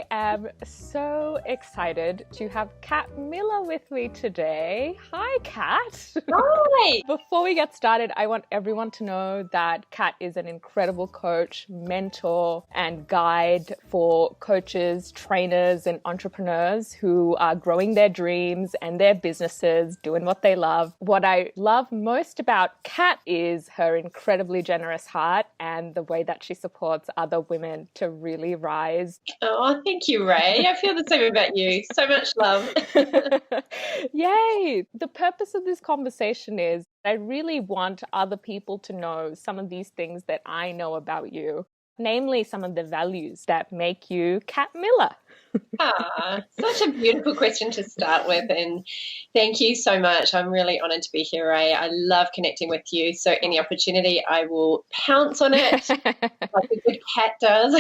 I am so excited to have Kat Millar with me today. Hi, Kat. Hi. Before we get started, I want everyone to know that Kat is an incredible coach, mentor, and guide for coaches, trainers, and entrepreneurs who are growing their dreams and their businesses, doing what they love. What I love most about Kat is her incredibly generous heart and the way that she supports other women to really rise. Oh, thank you, Ray. I feel the same about you. So much love. Yay! The purpose of this conversation is I really want other people to know some of these things that I know about you, namely some of the values that make you Kat Millar. Such a beautiful question to start with, and thank you so much. I'm really honoured to be here, Ray. I love connecting with you, so any opportunity I will pounce on it like a good cat does.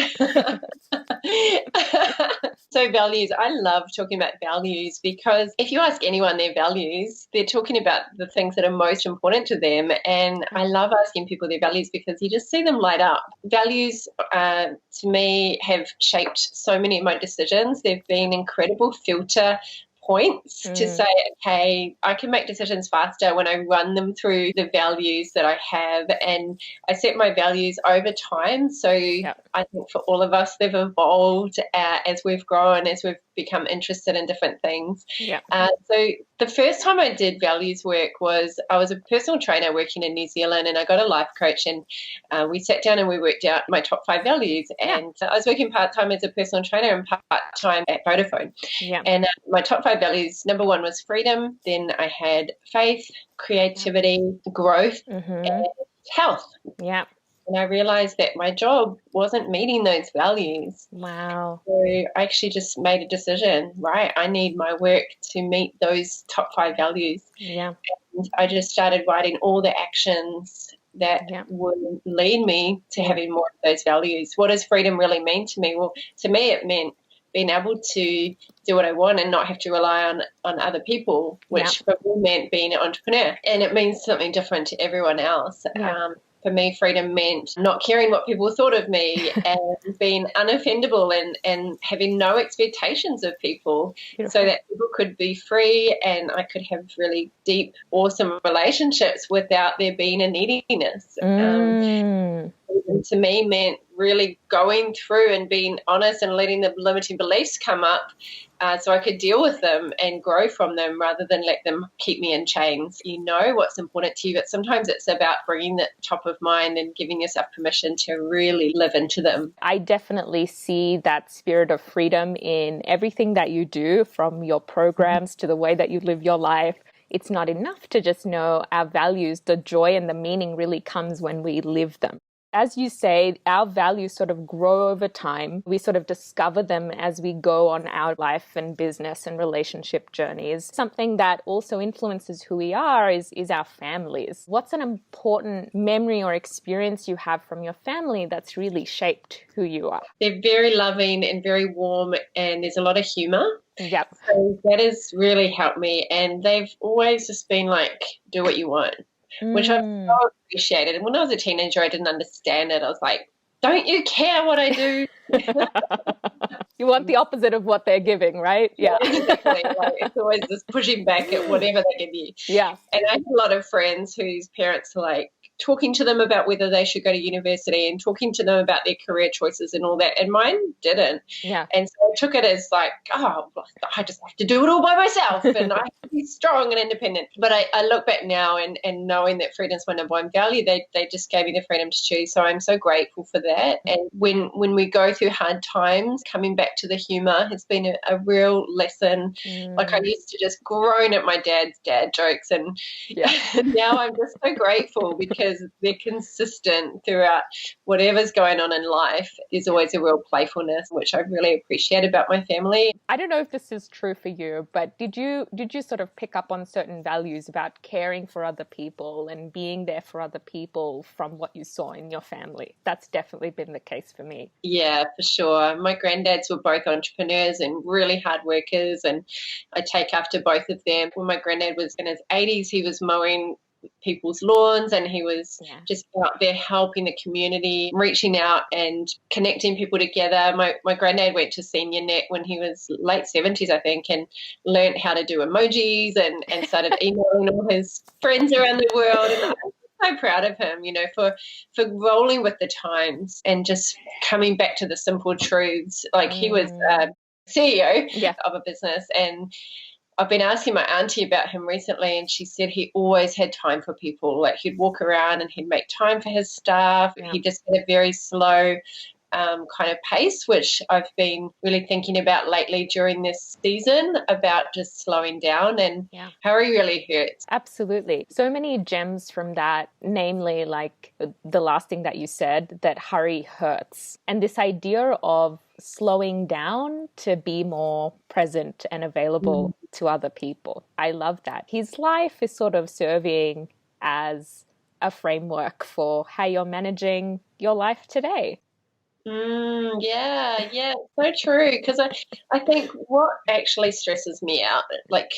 So values, I love talking about values because if you ask anyone their values, they're talking about the things that are most important to them, and I love asking people their values because you just see them light up. Values, to me, have shaped so many of my decisions. They've been incredible filter points to say, okay, I can make decisions faster when I run them through the values that I have, and I set my values over time. So I think for all of us, they've evolved as we've grown, as we've become interested in different things. So the first time I did values work was I was a personal trainer working in New Zealand, and I got a life coach, and we sat down and we worked out my top 5 values. And I was working part-time as a personal trainer and part-time at Vodafone. And my top 5 values, number 1 was freedom. Then I had faith, creativity, growth, and health. And I realized that my job wasn't meeting those values. Wow. So I actually just made a decision, right? I need my work to meet those top 5 values. And I just started writing all the actions that would lead me to having more of those values. What does freedom really mean to me? Well, to me, it meant being able to do what I want and not have to rely on other people, which for me meant being an entrepreneur. And it means something different to everyone else. For me, freedom meant not caring what people thought of me and being unoffendable and having no expectations of people. So that people could be free and I could have really deep, awesome relationships without there being a neediness. To me meant really going through and being honest and letting the limiting beliefs come up so I could deal with them and grow from them rather than let them keep me in chains. You know what's important to you, but sometimes it's about bringing that top of mind and giving yourself permission to really live into them. I definitely see that spirit of freedom in everything that you do, from your programs to the way that you live your life. It's not enough to just know our values. The joy and the meaning really comes when we live them. As you say, our values sort of grow over time. We sort of discover them as we go on our life and business and relationship journeys. Something that also influences who we are is our families. What's an important memory or experience you have from your family that's really shaped who you are? They're very loving and very warm, and there's a lot of humor. So that has really helped me, and they've always just been like, do what you want. Which I've so appreciated. And when I was a teenager, I didn't understand it. I was like, don't you care what I do? You want the opposite of what they're giving, right? Exactly. Like, it's always just pushing back at whatever they give you. And I have a lot of friends whose parents are like talking to them about whether they should go to university and talking to them about their career choices and all that. And mine didn't. And so I took it as like, oh, I just have to do it all by myself and I have to be strong and independent. But I look back now and knowing that freedom's my number 1 value, they just gave me the freedom to choose. So I'm so grateful for that. And when we go through hard times, coming back to the humor has been a real lesson. Like I used to just groan at my dad's dad jokes, and now I'm just so grateful because they're consistent throughout whatever's going on in life. There's always a real playfulness, which I really appreciate about my family. I don't know if this is true for you, but did you sort of pick up on certain values about caring for other people and being there for other people from what you saw in your family? That's definitely been the case for me. Yeah, for sure. My granddads were both entrepreneurs and really hard workers, and I take after both of them. When my granddad was in his 80s, he was mowing people's lawns, and he was Yeah. just out there helping the community, reaching out and connecting people together. My granddad went to senior net when he was late 70s, I think, and learned how to do emojis and started emailing all his friends around the world. And I'm so proud of him, for rolling with the times and just coming back to the simple truths. Like he was CEO of a business, and I've been asking my auntie about him recently, and she said he always had time for people. Like he'd walk around and he'd make time for his staff. Yeah. He just had a very slow kind of pace, which I've been really thinking about lately during this season, about just slowing down, and hurry really hurts. Absolutely. So many gems from that, namely like the last thing that you said, that hurry hurts. And this idea of slowing down to be more present and available to other people. I love that. His life is sort of serving as a framework for how you're managing your life today. Yeah, so true. Because I think what actually stresses me out, like,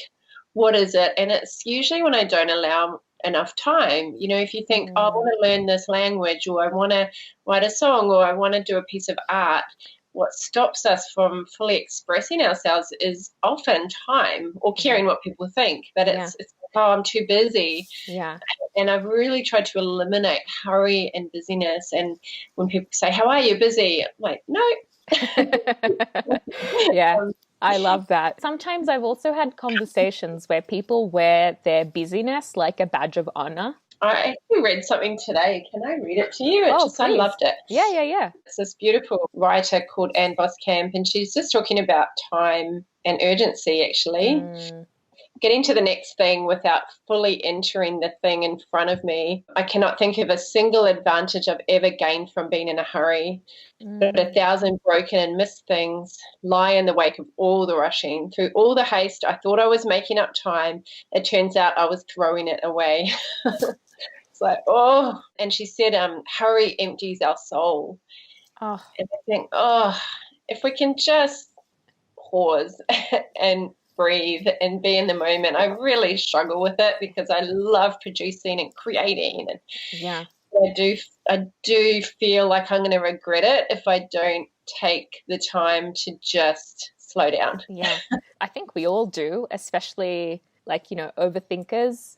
what is it? And it's usually when I don't allow enough time. If you think, I want to learn this language, or I want to write a song, or I want to do a piece of art, what stops us from fully expressing ourselves is often time, or caring what people think, that it's I'm too busy. Yeah. And I've really tried to eliminate hurry and busyness. And when people say, how are you, busy? I'm like, no. Yeah, I love that. Sometimes I've also had conversations where people wear their busyness like a badge of honor. I actually read something today. Can I read it to you? I loved it. Yeah. It's this beautiful writer called Anne Boskamp, and she's just talking about time and urgency, actually. Getting to the next thing without fully entering the thing in front of me. I cannot think of a single advantage I've ever gained from being in a hurry. But 1,000 broken and missed things lie in the wake of all the rushing. Through all the haste, I thought I was making up time. It turns out I was throwing it away. It's like, and she said, hurry empties our soul. And I think, if we can just pause and breathe and be in the moment. I really struggle with it because I love producing and creating, and I do feel like I'm going to regret it if I don't take the time to just slow down. Yeah, I think we all do, especially overthinkers.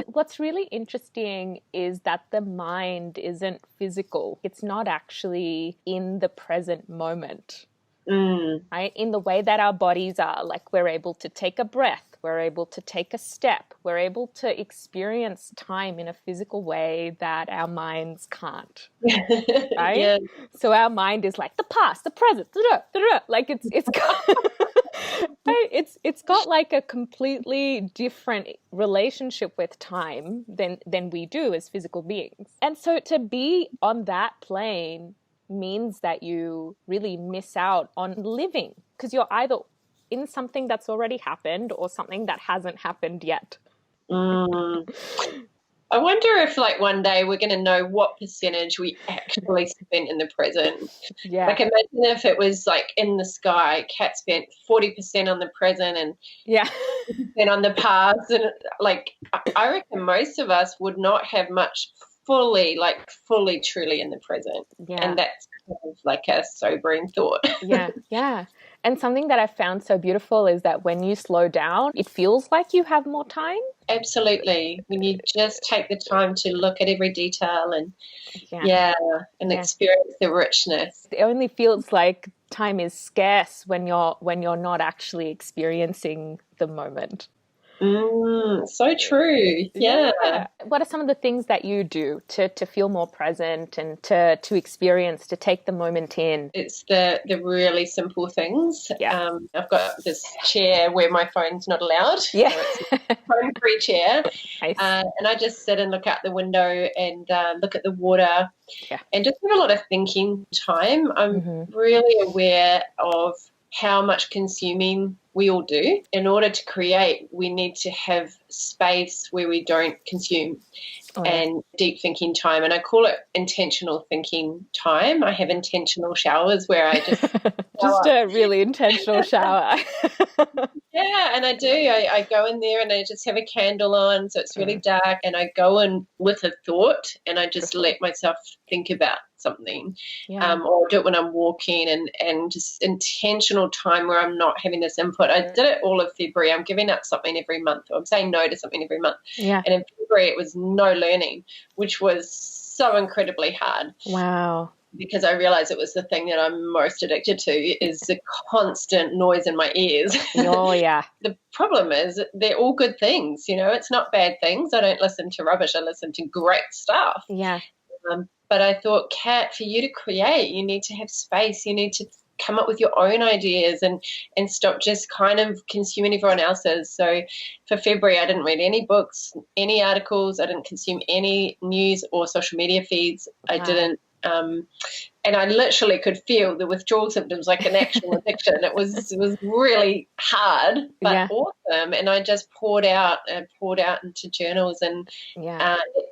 What's really interesting is that the mind isn't physical. It's not actually in the present moment. Right? In the way that our bodies are, like we're able to take a breath, we're able to take a step, we're able to experience time in a physical way that our minds can't. Right? Yeah. So our mind is like the past, the present, like it's got like a completely different relationship with time than we do as physical beings. And so to be on that plane means that you really miss out on living, because you're either in something that's already happened or something that hasn't happened yet. I wonder if one day we're going to know what percentage we actually spent in the present. Yeah. Like imagine if it was in the sky, Kat spent 40% on the present and 40% on the past. And I reckon most of us would not have much fully truly in the present. Yeah. And that's kind of a sobering thought. Yeah. And something that I found so beautiful is that when you slow down, it feels like you have more time. Absolutely. When you just take the time to look at every detail and experience the richness. It only feels like time is scarce when you're not actually experiencing the moment. So true. Yeah. What are some of the things that you do to feel more present and to experience, to take the moment in? It's the really simple things. Yeah. I've got this chair where my phone's not allowed. Yeah. So it's a phone-free chair. Nice. And I just sit and look out the window and look at the water and just have a lot of thinking time. I'm really aware of how much consuming we all do. In order to create, we need to have space where we don't consume and deep thinking time. And I call it intentional thinking time. I have intentional showers where I just just a really intentional shower. Yeah, and I do. I go in there and I just have a candle on, so it's really dark, and I go in with a thought and I just let myself think about something. Yeah. Or do it when I'm walking, and just intentional time where I'm not having this input. I did it all of February. I'm giving up something every month, or I'm saying no to something every month. Yeah. And in February it was no learning, which was so incredibly hard. Wow. Because I realized it was the thing that I'm most addicted to, is the constant noise in my ears. Oh, yeah. The problem is they're all good things, it's not bad things. I don't listen to rubbish. I listen to great stuff. Yeah. But I thought, Kat, for you to create, you need to have space. You need to come up with your own ideas and stop just kind of consuming everyone else's. So for February, I didn't read any books, any articles. I didn't consume any news or social media feeds. I didn't. And I literally could feel the withdrawal symptoms like an actual addiction. It was really hard, but awesome. And I just poured out into journals, and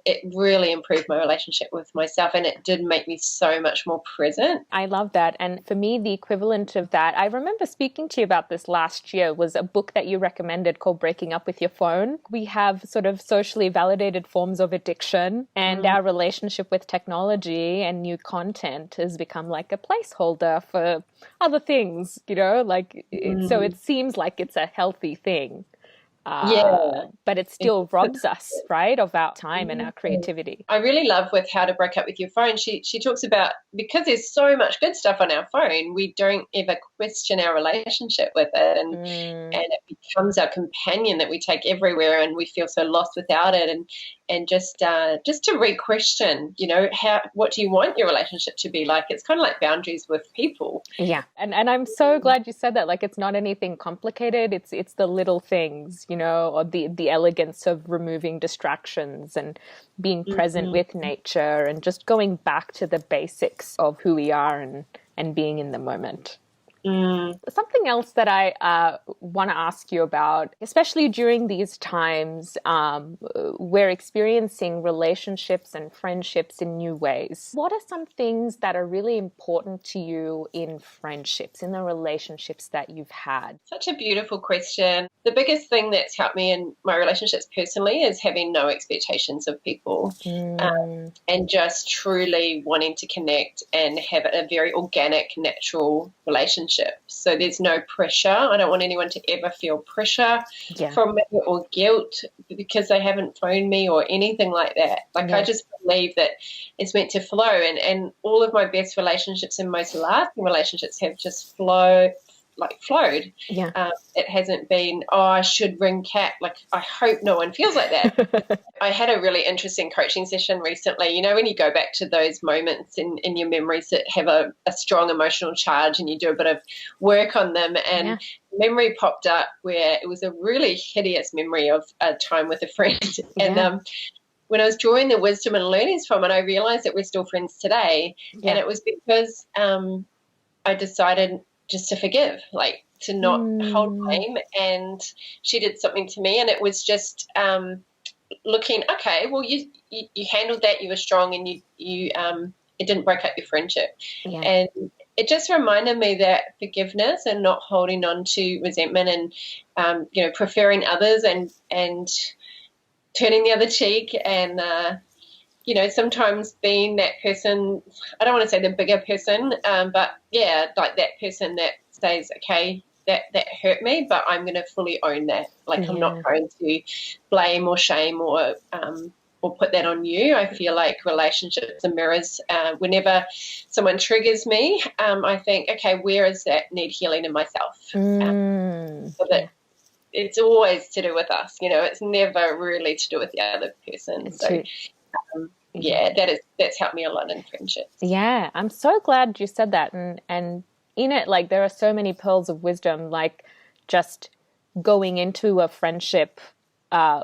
it really improved my relationship with myself, and it did make me so much more present. I love that. And for me, the equivalent of that, I remember speaking to you about this last year, was a book that you recommended called Breaking Up with Your Phone. We have sort of socially validated forms of addiction, and our relationship with technology and new content has become like a placeholder for other things, so it seems like it's a healthy thing. But it still robs us, right, of our time and our creativity. I really love with How to Break Up with Your Phone. She talks about, because there's so much good stuff on our phone, we don't ever question our relationship with it, and it becomes our companion that we take everywhere, and we feel so lost without it. And just to re-question, what do you want your relationship to be like? It's kind of like boundaries with people. Yeah, and I'm so glad you said that. Like, it's not anything complicated. It's the little things, or the elegance of removing distractions and being present with nature, and just going back to the basics of who we are and being in the moment. Something else that I want to ask you about, especially during these times, we're experiencing relationships and friendships in new ways. What are some things that are really important to you in friendships, in the relationships that you've had? Such a beautiful question. The biggest thing that's helped me in my relationships personally is having no expectations of people, and just truly wanting to connect and have a very organic, natural relationship. So there's no pressure. I don't want anyone to ever feel pressure from me or guilt because they haven't phoned me or anything like that. I just believe that it's meant to flow, and all of my best relationships and most lasting relationships have just flowed. It hasn't been, I should ring Kat. I hope no one feels like that. I had a really interesting coaching session recently. When you go back to those moments in your memories that have a strong emotional charge, and you do a bit of work on them, and memory popped up where it was a really hideous memory of a time with a friend. And when I was drawing the wisdom and learnings from it, I realized that we're still friends today. And it was because I decided just to forgive, to not hold blame. And she did something to me, and it was just looking, okay, well, you handled that, you were strong, and you it didn't break up your friendship. And it just reminded me that forgiveness and not holding on to resentment, and preferring others and turning the other cheek, and sometimes being that person, I don't want to say the bigger person, but that person that says, okay, that hurt me, but I'm going to fully own that. I'm not going to blame or shame or put that on you. I feel like relationships are mirrors. Whenever someone triggers me, I think, okay, where is that need healing in myself? So that it's always to do with us. It's never really to do with the other person. So that's helped me a lot in friendships. Yeah, I'm so glad you said that. And in it, there are so many pearls of wisdom, just going into a friendship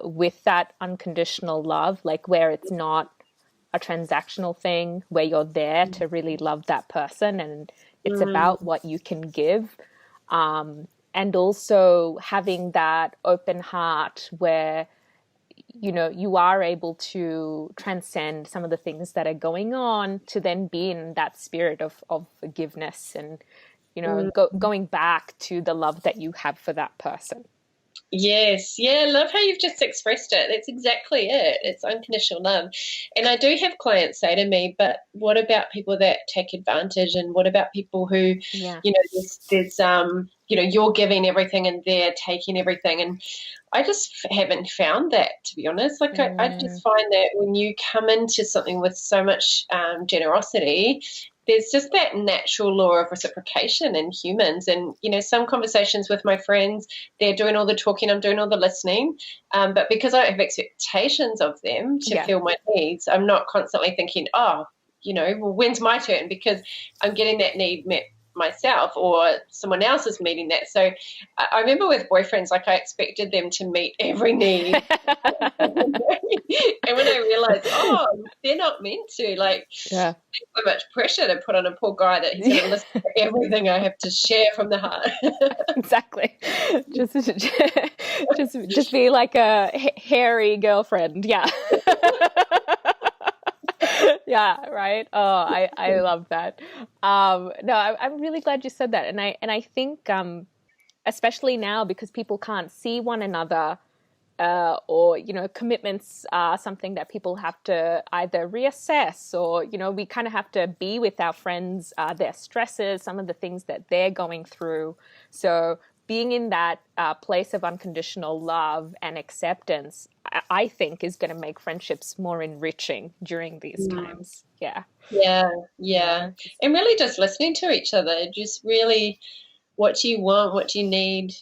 with that unconditional love, where it's not a transactional thing, where you're there to really love that person, and it's about what you can give. And also having that open heart where you are able to transcend some of the things that are going on, to then be in that spirit of forgiveness and going back to the love that you have for that person. Yes. Yeah. I love how you've just expressed it. That's exactly it. It's unconditional love. And I do have clients say to me, but what about people that take advantage? And what about people who, Yeah. there's you're giving everything and they're taking everything. And I just haven't found that, to be honest. Like I just find that when you come into something with so much generosity, there's just that natural law of reciprocation in humans. And, some conversations with my friends, they're doing all the talking, I'm doing all the listening. But because I don't have expectations of them to fill my needs, I'm not constantly thinking, well, when's my turn? Because I'm getting that need met myself, or someone else is meeting that. So I remember with boyfriends, like I expected them to meet every need. And when I realized, they're not meant to, so much pressure to put on a poor guy that he's going to listen to everything I have to share from the heart. Exactly. Just be like a hairy girlfriend. Yeah. Yeah, right. Oh, I love that. No, I'm really glad you said that, and I think especially now, because people can't see one another, or commitments are something that people have to either reassess, or we kind of have to be with our friends, their stresses, some of the things that they're going through. So being in that place of unconditional love and acceptance, I think, is going to make friendships more enriching during these times. Yeah. And really just listening to each other, just really what you want, what you need,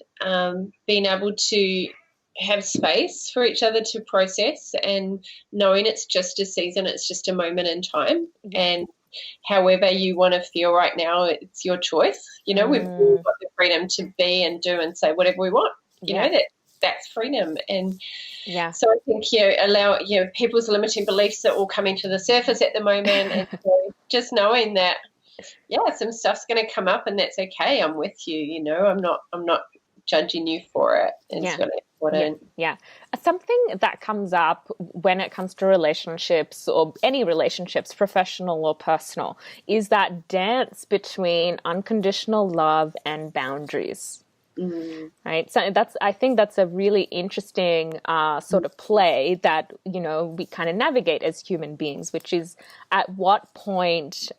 being able to have space for each other to process, and knowing it's just a season, it's just a moment in time. And however you want to feel right now, it's your choice. We've all got the freedom to be and do and say whatever we want. That's freedom. And so I think allow people's limiting beliefs are all coming to the surface at the moment, and so just knowing that some stuff's going to come up, and that's okay. I'm with you. I'm not judging you for it. It's really important. Yeah. Something that comes up when it comes to relationships, or any relationships, professional or personal, is that dance between unconditional love and boundaries. Right. So I think that's a really interesting sort of play that, we kind of navigate as human beings, which is, at what point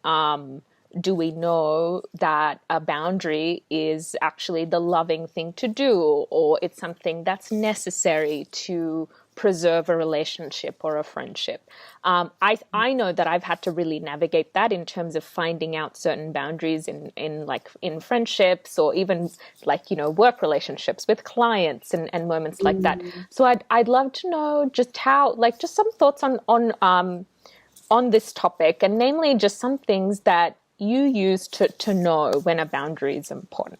do we know that a boundary is actually the loving thing to do, or it's something that's necessary to preserve a relationship or a friendship? I know that I've had to really navigate that in terms of finding out certain boundaries in friendships, or even work relationships with clients and moments like that. So I'd love to know just how, just some thoughts on this topic, and namely just some things that you use to know when a boundary is important.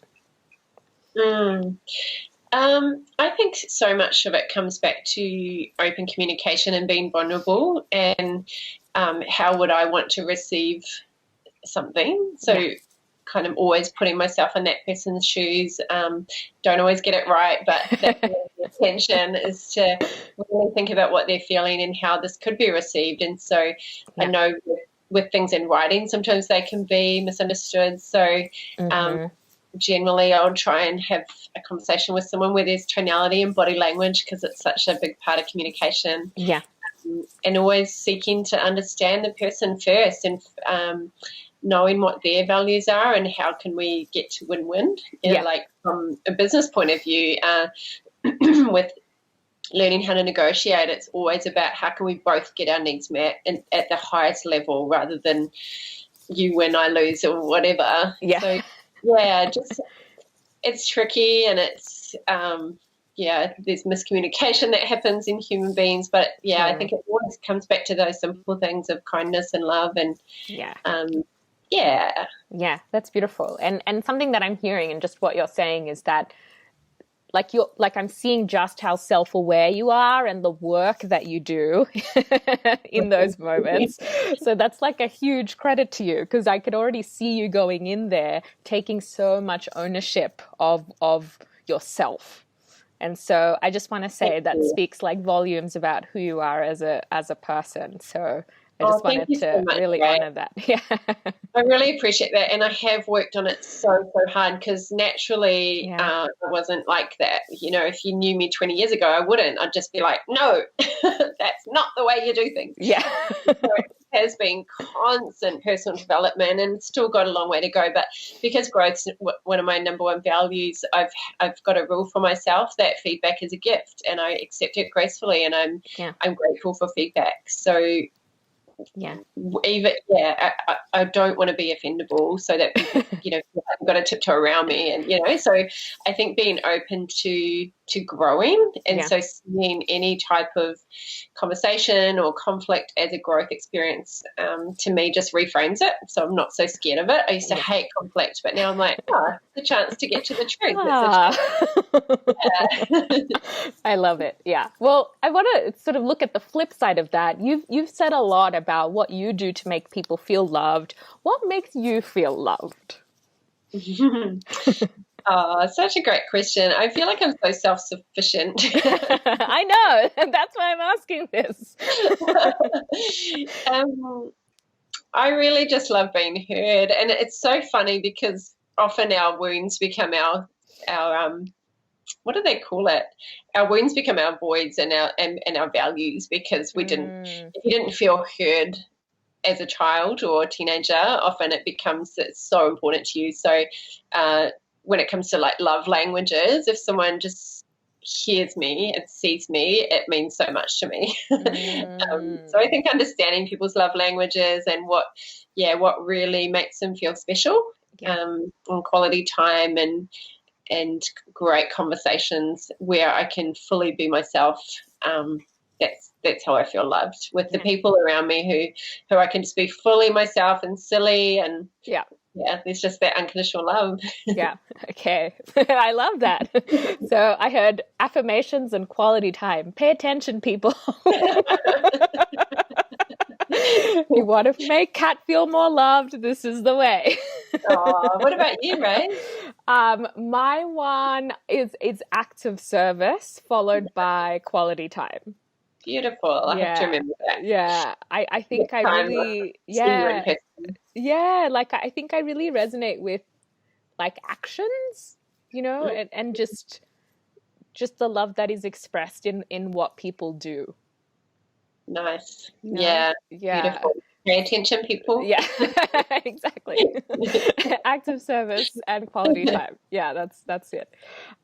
I think so much of it comes back to open communication and being vulnerable, and how would I want to receive something. So kind of always putting myself in that person's shoes. Don't always get it right, but that's the intention, is to really think about what they're feeling and how this could be received. And so I know with things in writing, sometimes they can be misunderstood. So generally I'll try and have a conversation with someone where there's tonality and body language, because it's such a big part of communication. And always seeking to understand the person first, and knowing what their values are and how can we get to win-win. Like from a business point of view, with learning how to negotiate, it's always about how can we both get our needs met and at the highest level, rather than you win, I lose, or whatever. So just it's tricky, and it's there's miscommunication that happens in human beings, but I think it always comes back to those simple things of kindness and love, and that's beautiful. And something that I'm hearing, and just what you're saying, is that I'm seeing just how self-aware you are and the work that you do in those moments. So that's like a huge credit to you, because I could already see you going in there, taking so much ownership of yourself. And so I just want to say that speaks volumes about who you are as a person. So I Oh, just thank wanted you so to much, really Ray. honor that. Yeah. I really appreciate that, and I have worked on it so hard because naturally Yeah. I wasn't like that. You know, if you knew me 20 years ago, I wouldn't. I'd just be like, no, that's not the way you do things. Yeah. So it has been constant personal development, and still got a long way to go. But because growth's one of my number one values, I've got a rule for myself that feedback is a gift, and I accept it gracefully, and I'm grateful for feedback. So Yeah. even I don't want to be offendable, so that people, have got to tiptoe around me, and so I think being open to growing, and so seeing any type of conversation or conflict as a growth experience, to me just reframes it, so I'm not so scared of it. I used to hate conflict, but now I'm like, it's a chance to get to the truth. I love it. Yeah. Well, I want to sort of look at the flip side of that. You've said a lot about what you do to make people feel loved. What makes you feel loved? Oh, such a great question. I feel like I'm so self-sufficient. I know. That's why I'm asking this. I really just love being heard. And it's so funny because often our wounds become our what do they call it? Our wounds become our voids and our values, because if you didn't feel heard as a child or a teenager, often it becomes so important to you. So when it comes to like love languages, if someone just hears me and sees me, it means so much to me. So I think understanding people's love languages and what really makes them feel special, and quality time and great conversations where I can fully be myself. That's how I feel loved, with the people around me who I can just be fully myself and silly, and there's just that unconditional love. Yeah. Okay. I love that. So I heard affirmations and quality time. Pay attention, people. You want to make Kat feel more loved? This is the way. What about you, Ray? My one is acts of service followed by quality time. Beautiful. I have to remember that. Yeah. I think I really, like I think I really resonate with like actions, and just the love that is expressed in what people do. Nice. Yeah. Beautiful. Pay attention, people. Yeah, exactly. Acts of service and quality time. Yeah, that's it.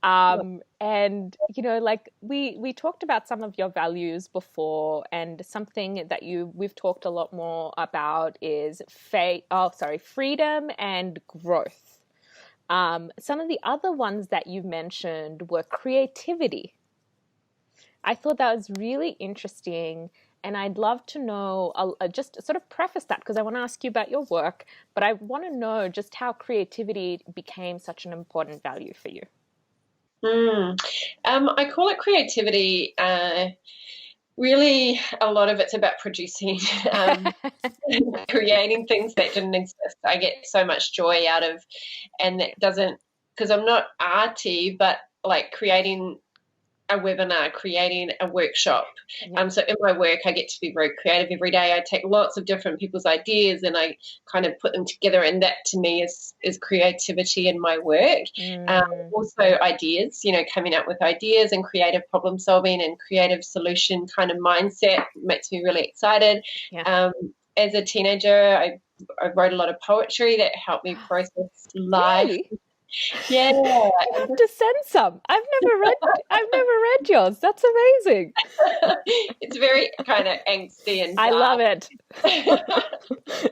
And like we talked about some of your values before, and something that we've talked a lot more about is freedom and growth. Some of the other ones that you mentioned were creativity. I thought that was really interesting. And I'd love to know, just sort of preface that, because I want to ask you about your work, but I want to know just how creativity became such an important value for you. I call it creativity. Really, a lot of it's about producing, creating things that didn't exist. I get so much joy out of, and that doesn't, because I'm not arty, but like creating a webinar, creating a workshop. So in my work, I get to be very creative every day. I take lots of different people's ideas and I kind of put them together, and that to me is creativity in my work. Also ideas, coming up with ideas and creative problem solving and creative solution kind of mindset makes me really excited. As a teenager, I wrote a lot of poetry that helped me process life. Really? Yeah, you have to send some. I've never read yours. That's amazing. It's very kind of angsty and dark. I love it.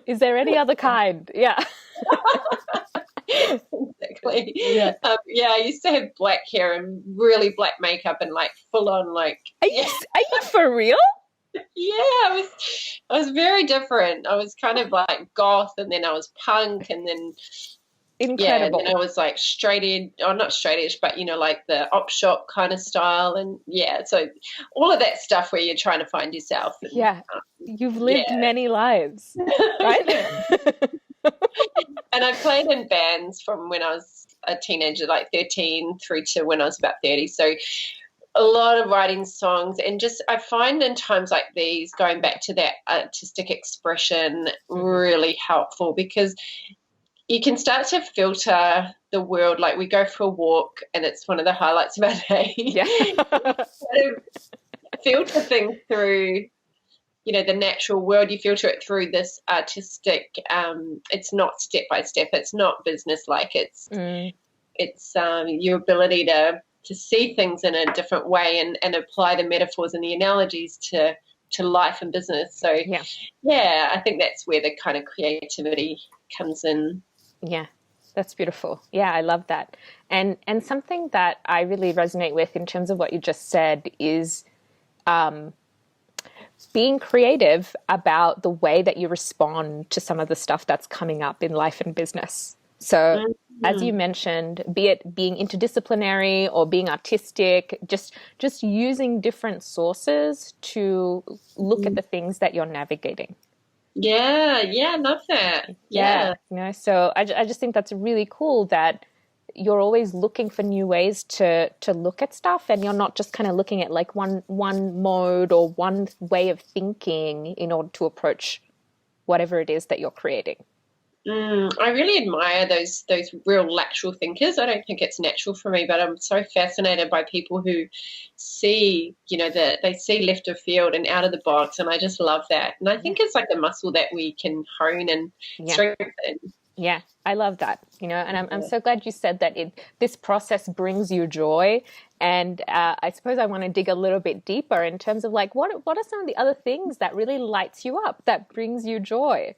Is there any other kind? Yeah. Exactly. Yeah. I used to have black hair and really black makeup and like full on like. Are you for real? Yeah, I was very different. I was kind of like goth, and then I was punk, and then. Incredible. Yeah, and I was like not straight edge, but like the op shop kind of style, and so all of that stuff where you're trying to find yourself. And, you've lived many lives, right? And I played in bands from when I was a teenager, like 13, through to when I was about 30. So a lot of writing songs, and just I find in times like these, going back to that artistic expression really helpful, because you can start to filter the world. Like, we go for a walk and it's one of the highlights of our day. Yeah. Filter things through, the natural world. You filter it through this artistic, it's not step by step, it's not business like, it's your ability to see things in a different way, and apply the metaphors and the analogies to life and business. So I think that's where the kind of creativity comes in. Yeah, that's beautiful. Yeah, I love that. And something that I really resonate with in terms of what you just said is being creative about the way that you respond to some of the stuff that's coming up in life and business. So as you mentioned, be it being interdisciplinary or being artistic, just using different sources to look at the things that you're navigating. Yeah, I love that. Yeah. So I just think that's really cool that you're always looking for new ways to look at stuff, and you're not just kind of looking at like one mode or one way of thinking in order to approach whatever it is that you're creating. I really admire those real lateral thinkers. I don't think it's natural for me, but I'm so fascinated by people who see, they see left of field and out of the box, and I just love that. And I think it's like a muscle that we can hone and strengthen. Yeah, I love that, and I'm so glad you said that this process brings you joy. And I suppose I want to dig a little bit deeper in terms of like, what are some of the other things that really lights you up, that brings you joy?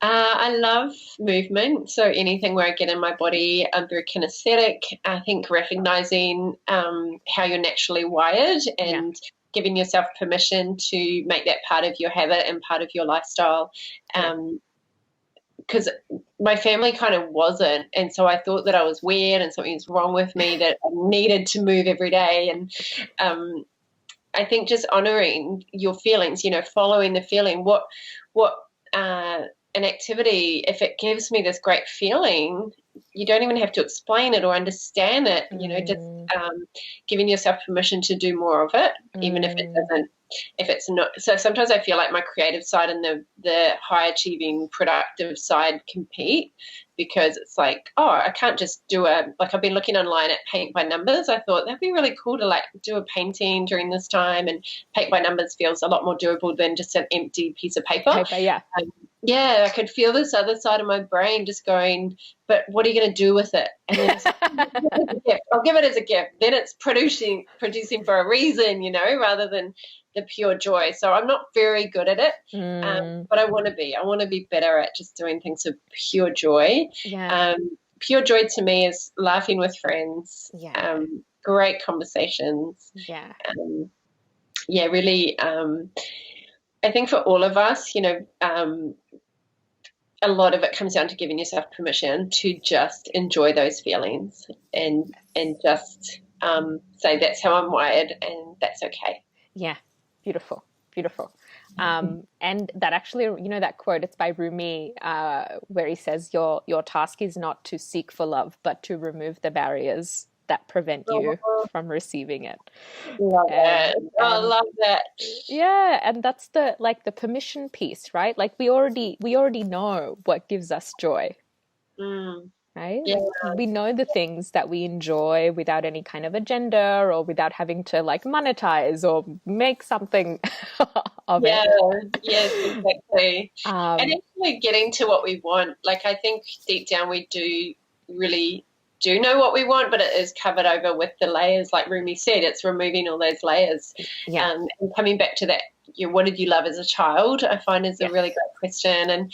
I love movement, so anything where I get in my body. I'm very kinesthetic. I think recognizing how you're naturally wired and giving yourself permission to make that part of your habit and part of your lifestyle. Because my family kind of wasn't, and so I thought that I was weird and something was wrong with me, that I needed to move every day. And I think just honoring your feelings, following the feeling. What an activity, if it gives me this great feeling, you don't even have to explain it or understand it, just giving yourself permission to do more of it, even if it's not. So sometimes I feel like my creative side and the high achieving productive side compete, because it's like, I can't just do I've been looking online at paint by numbers. I thought that'd be really cool to like do a painting during this time, and paint by numbers feels a lot more doable than just an empty piece of paper. I could feel this other side of my brain just going, but what are you going to do with it? And then it's like, I'll give it as a gift. Then it's producing for a reason, rather than the pure joy. So I'm not very good at it, but I want to be. I want to be better at just doing things of pure joy. Pure joy to me is laughing with friends, great conversations. Really. I think for all of us, a lot of it comes down to giving yourself permission to just enjoy those feelings and just say that's how I'm wired and that's okay. Yeah, beautiful. And that actually, that quote, it's by Rumi, where he says, your task is not to seek for love, but to remove the barriers that prevent you from receiving it. I love that. Yeah, and that's the permission piece, right? Like we already know what gives us joy. Right? Yeah. Like, we know the things that we enjoy without any kind of agenda or without having to like monetize or make something of it. Yes, exactly. And actually getting to what we want. Like, I think deep down we do really do know what we want, but it is covered over with the layers. Like Rumi said, it's removing all those layers. And coming back to that, what did you love as a child, I find is a really great question. And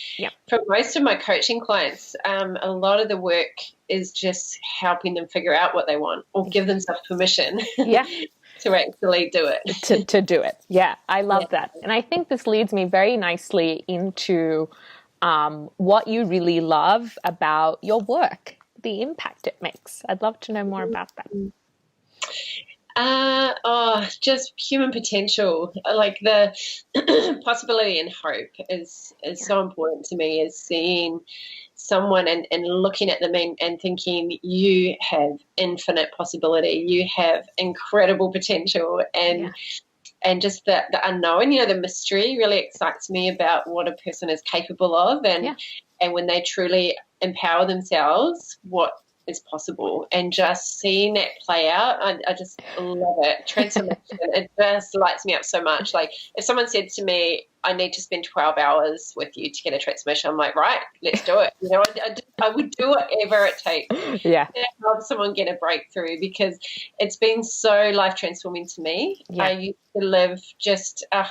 for most of my coaching clients, a lot of the work is just helping them figure out what they want or give themselves permission to actually do it. to do it. Yeah, I love that. And I think this leads me very nicely into what you really love about your work, the impact it makes. I'd love to know more about that. Just human potential. Like the possibility and hope is so important to me, is seeing someone and looking at them and thinking, you have infinite possibility, you have incredible potential, and just the unknown, the mystery really excites me about what a person is capable of, and when they truly empower themselves, what is possible, and just seeing that play out, I just love it. Transformation, it just lights me up so much. Like if someone said to me, I need to spend 12 hours with you to get a transformation, I'm like, right, let's do it. I would do whatever it takes to help someone get a breakthrough, because it's been so life transforming to me. I used to live just a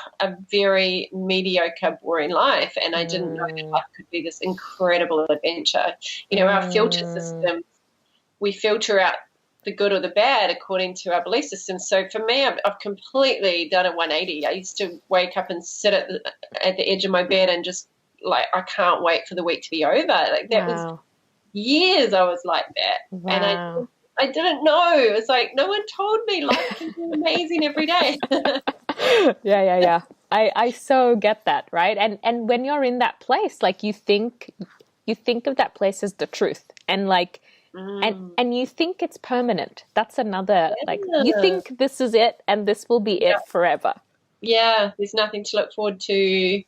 very mediocre, boring life, and I didn't know that life could be this incredible adventure. Our filter system, we filter out the good or the bad according to our belief system. So for me, I've completely done a 180. I used to wake up and sit at the edge of my bed and just like, I can't wait for the week to be over. Like that was years I was like that. And I didn't know. It's like no one told me life can be amazing every day. Yeah. I so get that, right? And when you're in that place, like you think of that place as the truth, and like and you think it's permanent. That's another, like you think this is it and this will be it forever. Yeah, there's nothing to look forward to.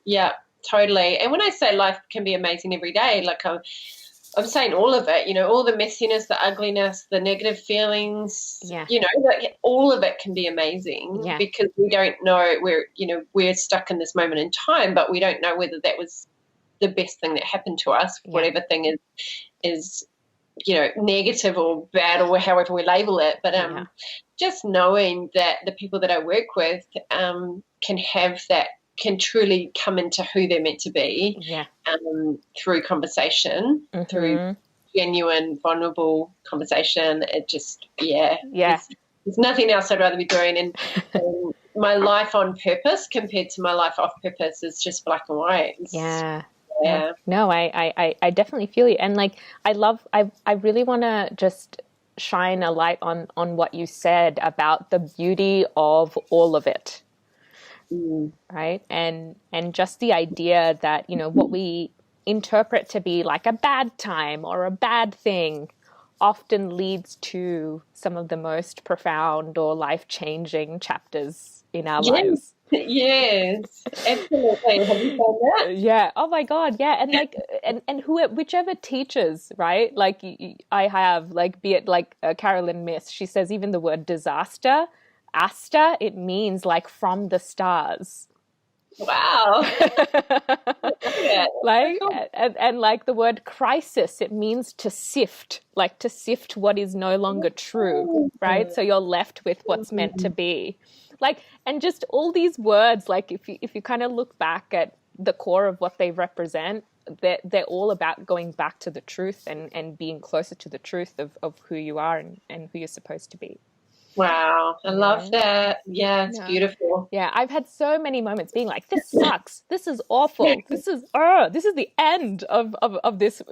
Yeah, totally. And when I say life can be amazing every day, like I'm saying all of it, all the messiness, the ugliness, the negative feelings, like all of it can be amazing, because we don't know, we're stuck in this moment in time, but we don't know whether that was the best thing that happened to us, whatever thing is negative or bad or however we label it. But just knowing that the people that I work with can truly come into who they're meant to be through conversation, through genuine, vulnerable conversation. It just, there's nothing else I'd rather be doing. And my life on purpose compared to my life off purpose is just black and white. Yeah. No, I definitely feel you. And like, I really want to just shine a light on what you said about the beauty of all of it. Right. And just the idea that, what we interpret to be like a bad time or a bad thing often leads to some of the most profound or life-changing chapters in our lives. Yes, absolutely. Have you found that? Yeah. Oh my God. Yeah. And like, and whichever teachers, right? Like I have, like, be it like Carolyn Myss, she says even the word disaster, asta, it means like from the stars. Wow. Like, and like the word crisis, it means to sift, like to sift what is no longer true, right? So you're left with what's meant to be. Like, and just all these words, like if you kind of look back at the core of what they represent, they're all about going back to the truth and being closer to the truth of who you are and who you're supposed to be. Wow, I love that. Yeah, it's beautiful. Yeah, I've had so many moments being like, this sucks. This is awful. This is the end of this,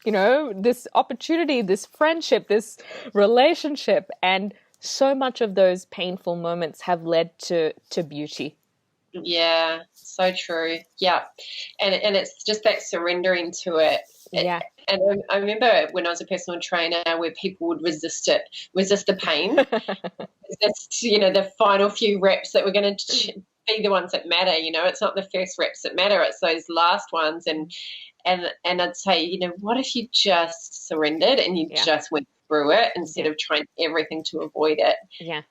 this opportunity, this friendship, this relationship. And so much of those painful moments have led to beauty. Yeah, so true. Yeah. And it's just that surrendering to it. Yeah. And I remember when I was a personal trainer where people would resist the pain, resist, the final few reps that were going to be the ones that matter. It's not the first reps that matter, it's those last ones. And I'd say, what if you just surrendered and you just went through it instead of trying everything to avoid it? Yeah.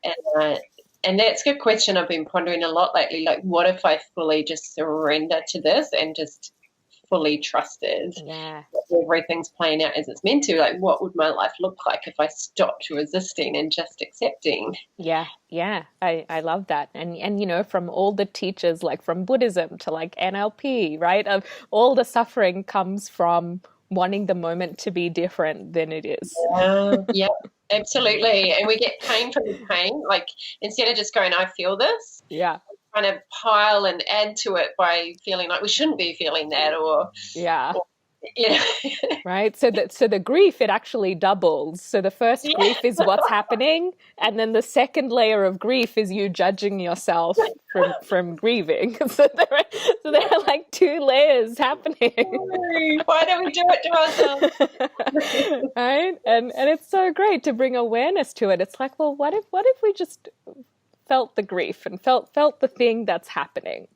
And that's a good question I've been pondering a lot lately. Like, what if I fully just surrender to this and just fully trusted that everything's playing out as it's meant to? Like, what would my life look like if I stopped resisting and just accepting? Yeah. I love that. And from all the teachers, like from Buddhism to like NLP, right? Of all the suffering comes from wanting the moment to be different than it is. Yeah, absolutely. And we get pain from the pain. Like, instead of just going, I feel this. Yeah. Kind of pile and add to it by feeling like we shouldn't be feeling that, or Yeah. Right? So the grief, it actually doubles. So the first Yeah. grief is what's happening, and then the second layer of grief is you judging yourself from grieving. So there are like two layers happening. Why do we do it to ourselves? Right? And it's so great to bring awareness to it. It's like, well, what if we just felt the grief and felt the thing that's happening?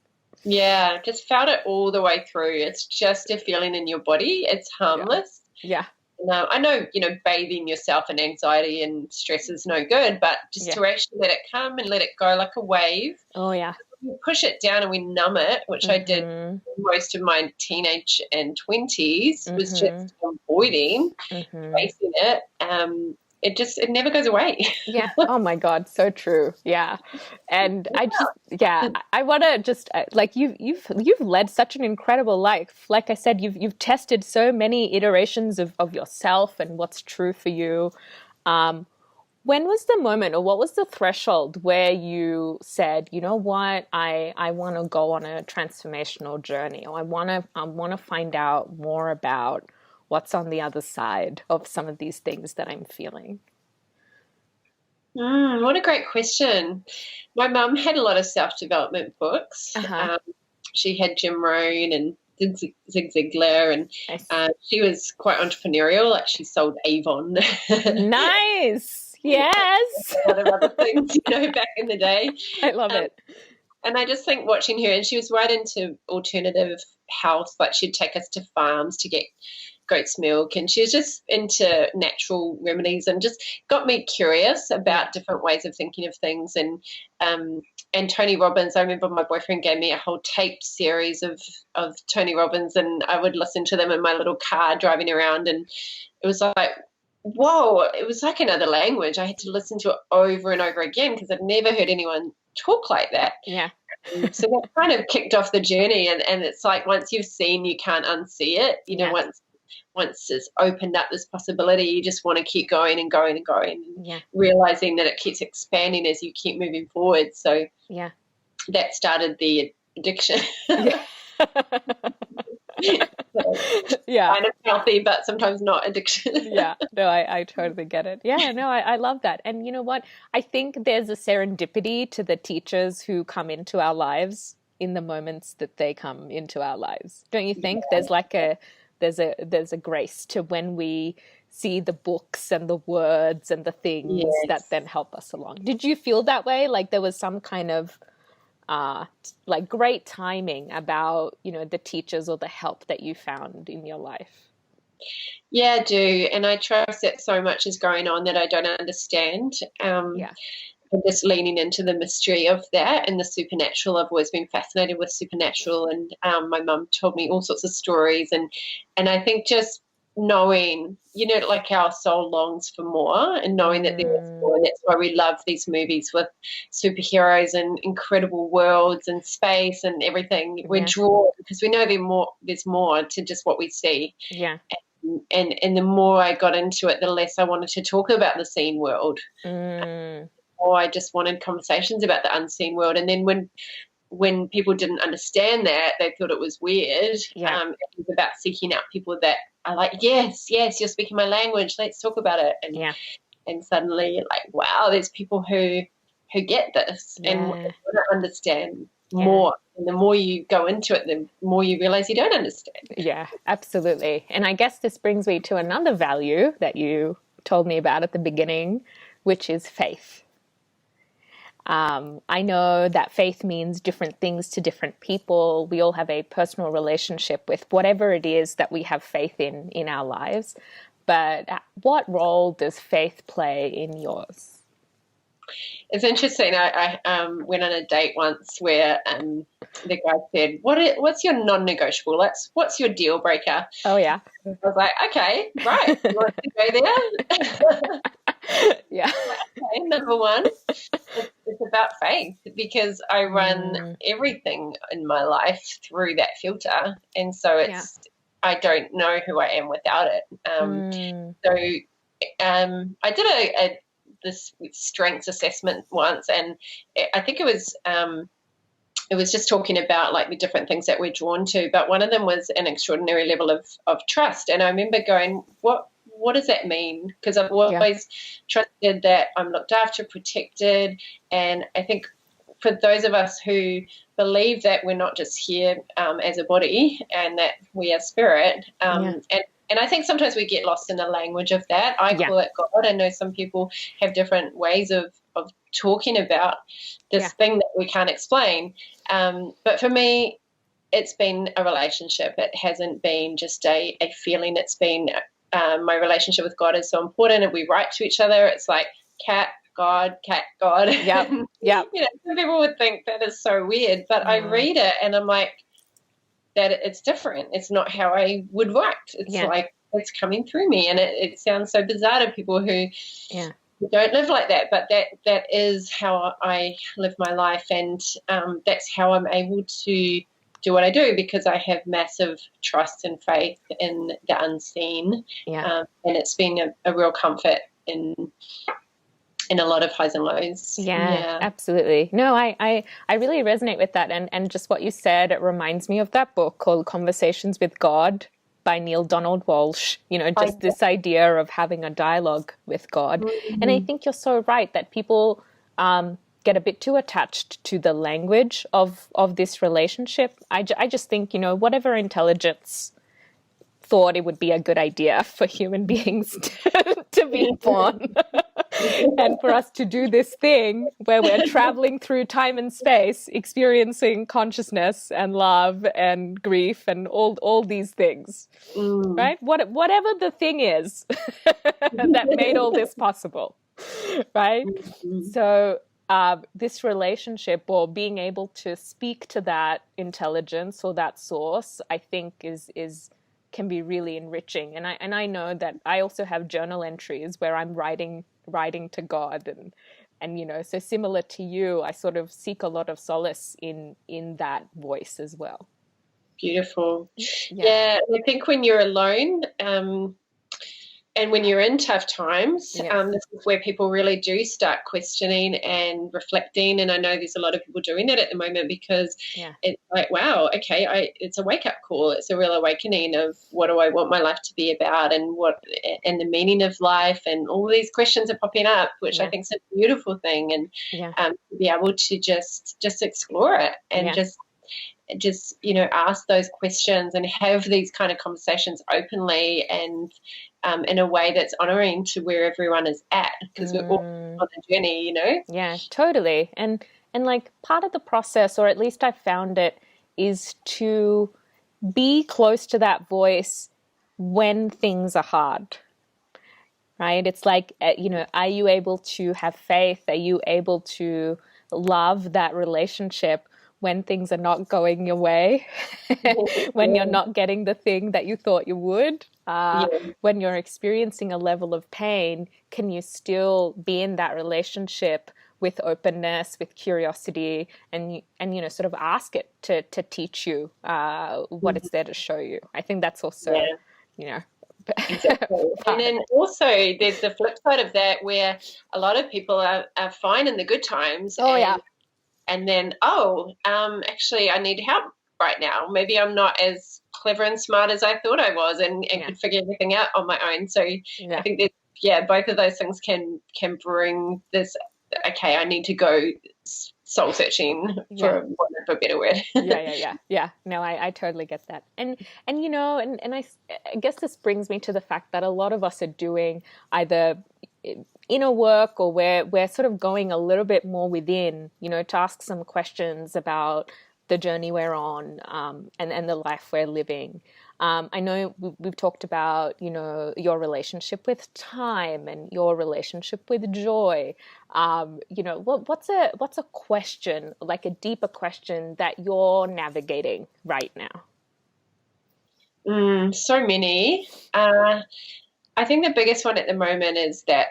Yeah, just felt it all the way through. It's just a feeling in your body. It's harmless. Yeah. No, I know, bathing yourself in anxiety and stress is no good, but just to actually let it come and let it go like a wave. Oh, yeah. We push it down and we numb it, which I did Mm-hmm. most of my teenage and 20s, was Mm-hmm. just avoiding Mm-hmm. facing it. It never goes away. Yeah. Oh my God. So true. Yeah. And I want to just like you've led such an incredible life. Like I said, you've tested so many iterations of yourself and what's true for you. When was the moment, or what was the threshold where you said, you know what, I want to go on a transformational journey, or I want to find out more about what's on the other side of some of these things that I'm feeling? What a great question. My mum had a lot of self-development books. Uh-huh. She had Jim Rohn and Zig Ziglar, and Nice. she was quite entrepreneurial. Like, she sold Avon. Nice. Yes. A lot of other things, back in the day. I love it. And I just think watching her, and she was right into alternative health. Like, she'd take us to farms to get goat's milk, and she was just into natural remedies, and just got me curious about different ways of thinking of things. And Tony Robbins, I remember my boyfriend gave me a whole tape series of Tony Robbins, and I would listen to them in my little car driving around, and it was like, whoa, it was like another language. I had to listen to it over and over again because I'd never heard anyone talk like that. Yeah. So that kind of kicked off the journey, and it's like, once you've seen, you can't unsee it. Once it's opened up this possibility, you just want to keep going and going and going, and realizing that it keeps expanding as you keep moving forward. So that started the addiction. Kind of healthy, but sometimes not addiction. Yeah, no, I totally get it. Yeah, no, I love that. And you know what? I think there's a serendipity to the teachers who come into our lives in the moments that they come into our lives. Don't you think? There's like there's a grace to when we see the books and the words and the things that then help us along. Did you feel that way? Like there was some kind of like great timing about, the teachers or the help that you found in your life? Yeah, I do. And I trust that so much is going on that I don't understand. I'm just leaning into the mystery of that and the supernatural. I've always been fascinated with supernatural, and my mum told me all sorts of stories. And I think just knowing, like our soul longs for more, and knowing that there's more. And that's why we love these movies with superheroes and incredible worlds and space and everything. We're drawn because we know there's more to just what we see. Yeah. And the more I got into it, the less I wanted to talk about the seen world. Or I just wanted conversations about the unseen world. And then when people didn't understand that, they thought it was weird. It was about seeking out people that are like, yes, you're speaking my language, let's talk about it. And suddenly, like, wow, there's people who get this and want to understand more. And the more you go into it, the more you realize you don't understand. Yeah, absolutely. And I guess this brings me to another value that you told me about at the beginning, which is faith. I know that faith means different things to different people. We all have a personal relationship with whatever it is that we have faith in our lives. But what role does faith play in yours? It's interesting. I went on a date once where the guy said, what's your non-negotiable? What's your deal breaker? Oh, yeah. I was like, okay, right. You want to go there? Yeah. Okay, number one, it's about faith, because I run everything in my life through that filter. And so I don't know who I am without it. So I did this strengths assessment once, and I think it was it was just talking about like the different things that we're drawn to, but one of them was an extraordinary level of trust. And I remember going, what does that mean? Because I've always trusted that I'm looked after, protected. And I think for those of us who believe that we're not just here as a body and that we are spirit, and I think sometimes we get lost in the language of that. I call it God. I know some people have different ways of talking about this thing that we can't explain. But for me, it's been a relationship. It hasn't been just a feeling. It's been my relationship with God is so important, and we write to each other. It's like Kat, God. Yep. Yep. You know, some people would think that is so weird, but I read it and I'm like, that it's different. It's not how I would write. It's like it's coming through me, and it sounds so bizarre to people who don't live like that, but that is how I live my life, and that's how I'm able to do what I do, because I have massive trust and faith in the unseen, and it's been a real comfort in a lot of highs and lows. Yeah, absolutely. No, I really resonate with that. And just what you said, it reminds me of that book called Conversations with God by Neil Donald Walsh, you know, just this idea of having a dialogue with God. Mm-hmm. And I think you're so right that people get a bit too attached to the language of this relationship. I just think, you know, whatever intelligence thought it would be a good idea for human beings to be born and for us to do this thing where we're traveling through time and space, experiencing consciousness and love and grief and all these things, right? Whatever the thing is that made all this possible, right? So this relationship, or being able to speak to that intelligence or that source, I think can be really enriching. And I know that I also have journal entries where I'm writing to God, and you know, so similar to you, I sort of seek a lot of solace in that voice as well. Beautiful. Yeah, I think when you're alone, and when you're in tough times, this is where people really do start questioning and reflecting. And I know there's a lot of people doing that at the moment, because it's like, wow, okay, it's a wake-up call. It's a real awakening of what do I want my life to be about, and the meaning of life, and all these questions are popping up, which I think is a beautiful thing. And to be able to just explore it and just you know, ask those questions and have these kind of conversations openly and in a way that's honoring to where everyone is at, because we're all on a journey, you know. Yeah, totally. And like part of the process, or at least I found it, is to be close to that voice when things are hard, right? It's like, you know, are you able to have faith? Are you able to love that relationship when things are not going your way, when you're not getting the thing that you thought you would, when you're experiencing a level of pain, can you still be in that relationship with openness, with curiosity, and you know, sort of ask it to teach you what it's there to show you. I think that's also, you know. Exactly. And then also there's the flip side of that, where a lot of people are fine in the good times. And then, actually, I need help right now. Maybe I'm not as clever and smart as I thought I was, and could figure everything out on my own. So I think that, both of those things can bring this, okay, I need to go soul searching, for a better word. Yeah. No, I totally get that. And you know, and I guess this brings me to the fact that a lot of us are doing either inner work, or we're sort of going a little bit more within, you know, to ask some questions about the journey we're on, and the life we're living. I know we've talked about, you know, your relationship with time and your relationship with joy. You know, what's a question, like a deeper question, that you're navigating right now? So many. I think the biggest one at the moment is that,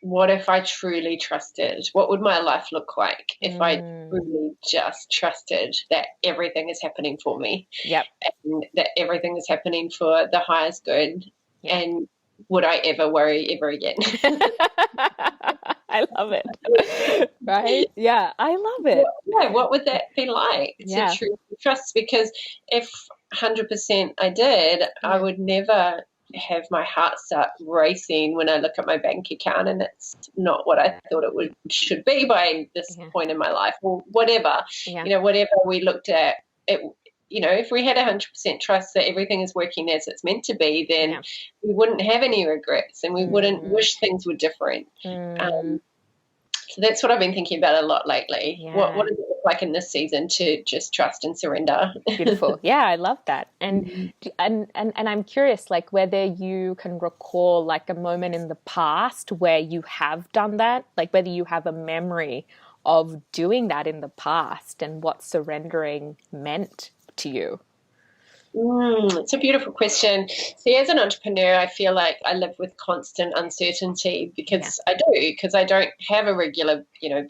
what if I truly trusted? What would my life look like if I truly just trusted that everything is happening for me? And that everything is happening for the highest good. And would I ever worry ever again? I love it. Right? Yeah, I love it. What would that be like to truly trust? Because if 100% I did, I would never have my heart start racing when I look at my bank account and it's not what I thought it should be by this point in my life, or whatever. Whatever we looked at it. If we had 100% trust that everything is working as it's meant to be, then we wouldn't have any regrets and we wouldn't wish things were different. So that's what I've been thinking about a lot lately. What does it look like in this season to just trust and surrender? Beautiful. Yeah, I love that. And I'm curious, like, whether you can recall like a moment in the past where you have done that, like whether you have a memory of doing that in the past and what surrendering meant to you. It's a beautiful question. See, as an entrepreneur, I feel like I live with constant uncertainty because I don't have a regular,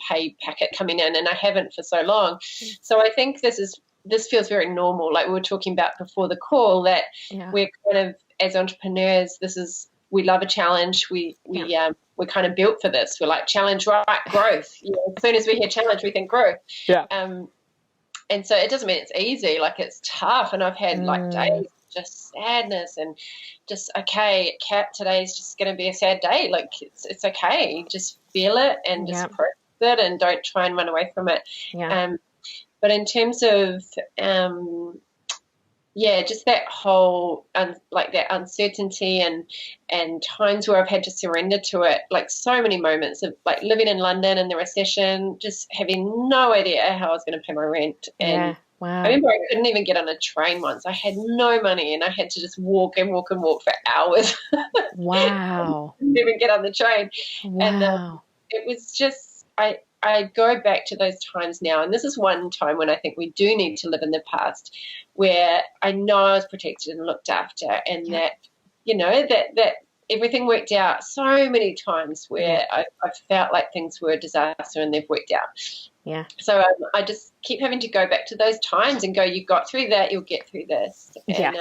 pay packet coming in, and I haven't for so long. So I think this feels very normal. Like we were talking about before the call, that we're kind of, as entrepreneurs, we love a challenge. We're kind of built for this. We're like, challenge, right, growth. As soon as we hear challenge, we think growth. Yeah. And so it doesn't mean it's easy, like it's tough. And I've had like days of just sadness and just, okay, Kat, today's just going to be a sad day. Like it's okay. Just feel it and just process it and don't try and run away from it. Yeah. But in terms of, just that whole, like that uncertainty and times where I've had to surrender to it, like so many moments of like living in London in the recession, just having no idea how I was going to pay my rent. And I remember I couldn't even get on a train once. I had no money and I had to just walk and walk and walk for hours. Wow. Couldn't even get on the train. Wow. And it was just, I go back to those times now, and this is one time when I think we do need to live in the past, where I know I was protected and looked after, and that, that everything worked out. So many times where I felt like things were a disaster and they've worked out. Yeah. So I just keep having to go back to those times and go, you got through that, you'll get through this. And,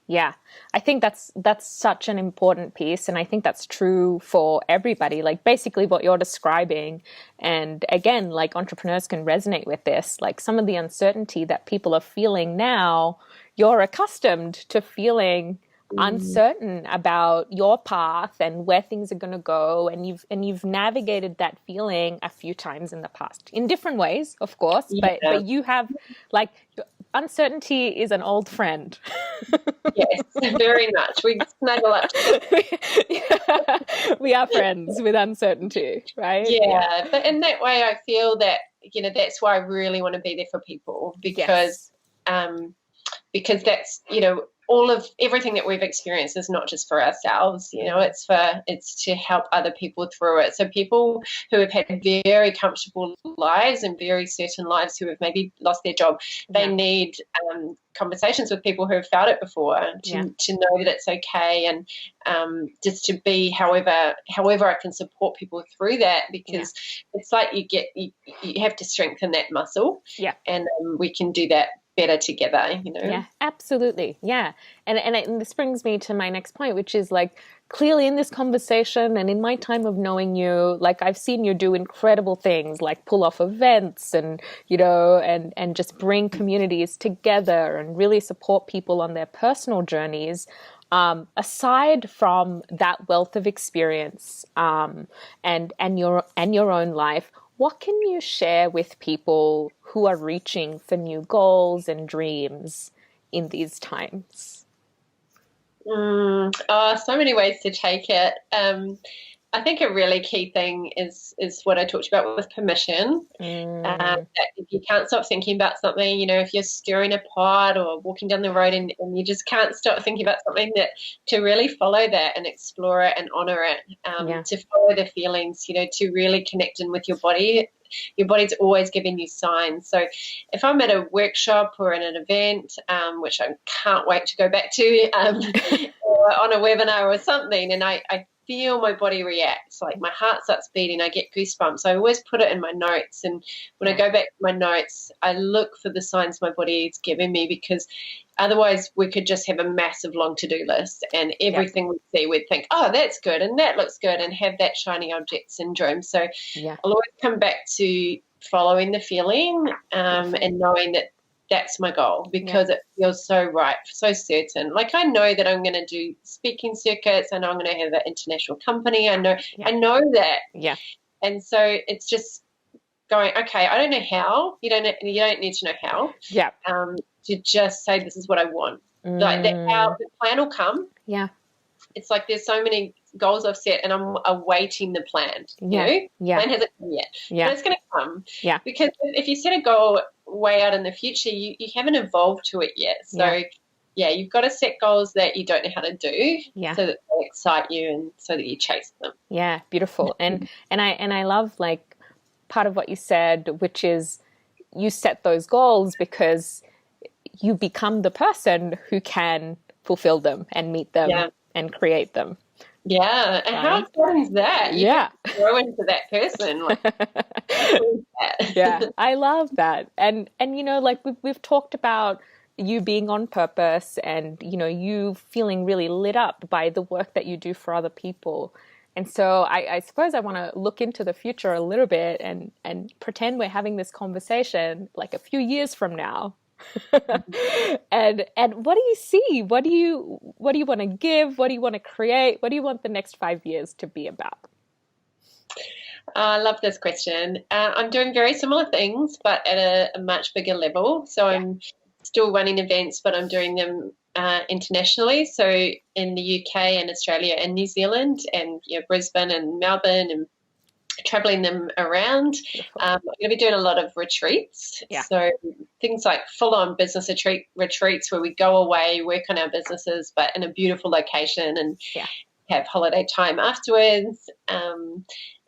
Yeah. I think that's such an important piece. And I think that's true for everybody, like basically what you're describing. And again, like entrepreneurs can resonate with this, like some of the uncertainty that people are feeling now, you're accustomed to feeling uncertain about your path and where things are going to go, and you've navigated that feeling a few times in the past in different ways, of course, but you have, like, uncertainty is an old friend. Yes, very much. We snuggle up. We are friends with uncertainty, right? Yeah, but in that way, I feel that that's why I really want to be there for people, because that's all of everything that we've experienced is not just for ourselves, it's to help other people through it. So people who have had very comfortable lives and very certain lives, who have maybe lost their job, they need conversations with people who have felt it before to know that it's okay, and just to be however I can support people through that, because it's like you have to strengthen that muscle, and we can do that better together, Yeah, absolutely. Yeah. And this brings me to my next point, which is like, clearly in this conversation and in my time of knowing you, like I've seen you do incredible things, like pull off events and, and just bring communities together and really support people on their personal journeys. Aside from that wealth of experience, and your own life, what can you share with people who are reaching for new goals and dreams in these times? So many ways to take it. I think a really key thing is what I talked about with permission. That if you can't stop thinking about something, if you're stirring a pot or walking down the road and you just can't stop thinking about something, that to really follow that and explore it and honor it, to follow the feelings, to really connect in with your body. Your body's always giving you signs. So if I'm at a workshop or in an event, which I can't wait to go back to, or on a webinar or something, and I feel my body react. Like my heart starts beating, I get goosebumps. I always put it in my notes. And when I go back to my notes, I look for the signs my body is giving me, because otherwise we could just have a massive long to-do list, and everything we see, we'd think, oh, that's good and that looks good, and have that shiny object syndrome. So I'll always come back to following the feeling and knowing that that's my goal, because it feels so right, so certain. Like I know that I'm going to do speaking circuits. I know I'm going to have an international company. I know that. Yeah. And so it's just going, okay, I don't know how. You don't need to know how. Yeah. To just say, this is what I want. Like how the plan will come. Yeah. It's like there's so many goals I've set, and I'm awaiting the plan. The plan hasn't come yet. But it's going to come. Yeah. Because if you set a goal way out in the future, you haven't evolved to it yet. So you've got to set goals that you don't know how to do, so that they excite you and so that you chase them. Yeah, beautiful. And I love like part of what you said, which is you set those goals because you become the person who can fulfill them and meet them and create them. Yeah, and how fun is that? You can grow into that person. I love that. And you know, like we've talked about you being on purpose, and you know, you feeling really lit up by the work that you do for other people. And so I suppose I want to look into the future a little bit and pretend we're having this conversation like a few years from now. and what do you see? What do you want to give? What do you want to create? What do you want the next 5 years to be about? I love this question. I'm doing very similar things, but at a much bigger level. So I'm still running events, but I'm doing them internationally. So in the UK and Australia and New Zealand and Brisbane and Melbourne, and traveling them around. I'm going to be doing a lot of retreats. Yeah. So things like full-on business retreats where we go away, work on our businesses, but in a beautiful location, and have holiday time afterwards. I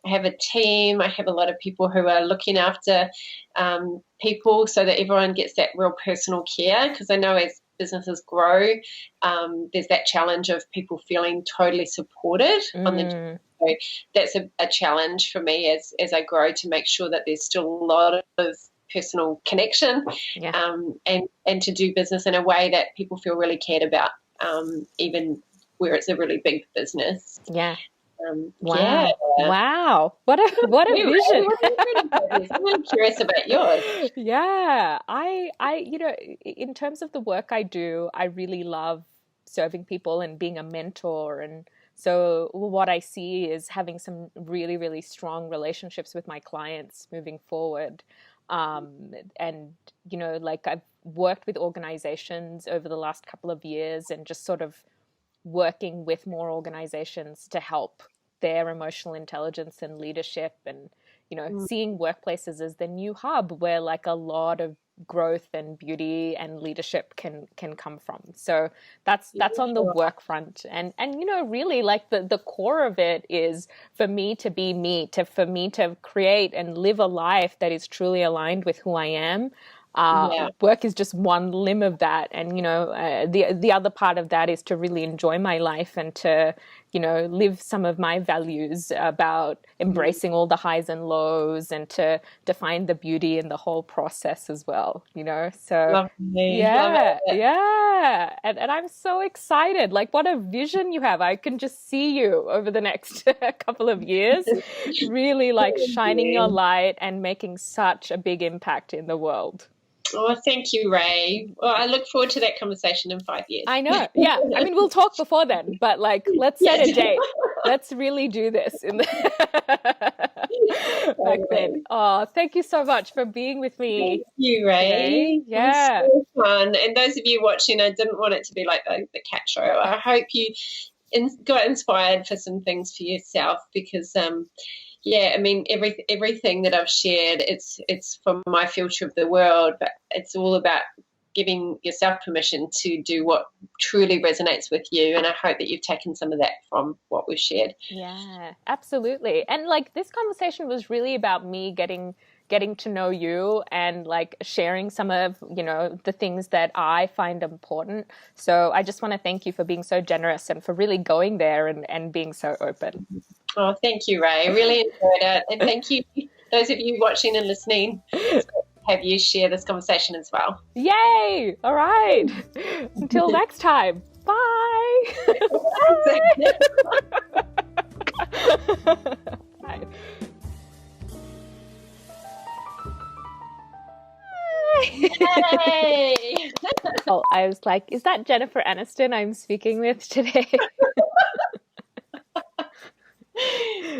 have a team. I have a lot of people who are looking after people so that everyone gets that real personal care, because I know as businesses grow, there's that challenge of people feeling totally supported on the. So that's a challenge for me as I grow, to make sure that there's still a lot of personal connection, and to do business in a way that people feel really cared about, even where it's a really big business. Yeah. Wow. Wow. What a vision. I'm really curious about yours. Yeah. I you know, in terms of the work I do, I really love serving people and being a mentor. And so what I see is having some really, really strong relationships with my clients moving forward. And, you know, like I've worked with organizations over the last couple of years, and just sort of working with more organizations to help their emotional intelligence and leadership, and, you know, seeing workplaces as the new hub where like a lot of growth and beauty and leadership can come from. So that's on the work front. And you know, really like the core of it is for me to be me, for me to create and live a life that is truly aligned with who I am. Work is just one limb of that. And, you know, the other part of that is to really enjoy my life and to, you know, live some of my values about embracing all the highs and lows, and to define the beauty in the whole process as well, you know? So yeah. And I'm so excited. Like, what a vision you have. I can just see you over the next couple of years, really like shining your light and making such a big impact in the world. Oh, thank you, Ray. Well, I look forward to that conversation in 5 years. I know. Yeah. I mean, we'll talk before then, but like, let's set a date. Let's really do this in back then. Oh, thank you so much for being with me. Thank you, Ray. Yeah. It was so fun. And those of you watching, I didn't want it to be like the cat show. I hope you got inspired for some things for yourself, because I mean, everything that I've shared, it's from my filter of the world, but it's all about giving yourself permission to do what truly resonates with you. And I hope that you've taken some of that from what we've shared. Yeah, absolutely. And like, this conversation was really about me getting getting to know you and like sharing some of, you know, the things that I find important. So I just want to thank you for being so generous and for really going there and being so open. Oh, thank you, Ray. I really enjoyed it. And thank you, those of you watching and listening. It's great to have you share this conversation as well. Yay! All right. Until next time. Bye. Bye. Yay! Oh, I was like, is that Jennifer Aniston I'm speaking with today?